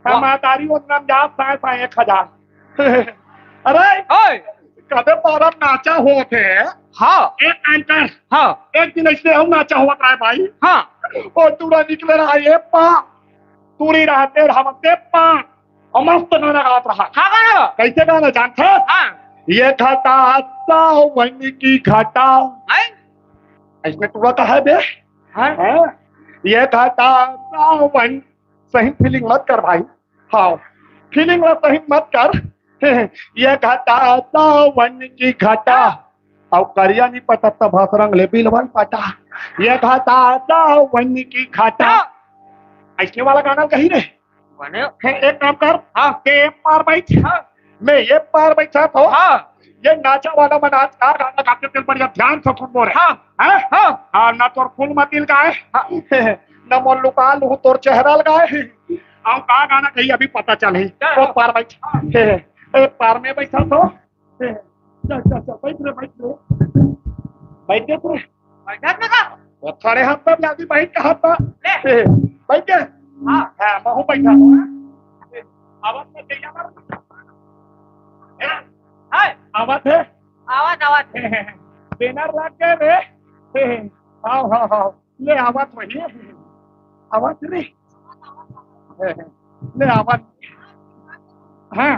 म्हातारी नाम जात साय 1000 अरे ओय कदे परम नाचा होते हाँ एक एंकर हाँ एक दिन ऐसे हम नाचा हुआ रहा है भाई हाँ और तूरा निकले रहा ये पा तूरी रहते रहते पा और मस्त गाना गात रहा हाँ गाना कैसे गाना जानते हाँ ये घटा सावन की घटा हैं इसमें तूरा का है बे हाँ हाँ? ये घटा सावन सही फीलिंग मत कर भाई हाँ फीलिंग में सही मत कर ये घटा सावन की घटा और करिया नहीं पता तब भसरंग ले बिलवन पटा ये घटा सावन की घटा ऐसे वाला गाना कहीं रे बने एक काम कर हाँ के पार बैठ हाँ मैं ये पार बैठा तो हाँ ये नाचा वाला मन आज का गाना गाते थे बढ़िया ध्यान से सुन बोले हाँ हाँ हाँ हाँ ना तोर फूल मतिल गाए न मोर लुका लू तोर चेहरा लगाए आओ का गाना कहीं अभी पता चले तो पार बैठा ए पार में बैठा तो चल चल चल बैठ रे बैठ रे बैठक में का वो खड़े हाथ पर लागी बैठ के हाथ पर ले बैठ के हाँ हाँ महू बैठा हो आवाज में चाहिए मर हाय आवाज है आवाज आवाज बैनर लग गए रे हाँ हाँ हाँ ले आवाज वही आवाज रे ले आवाज हाँ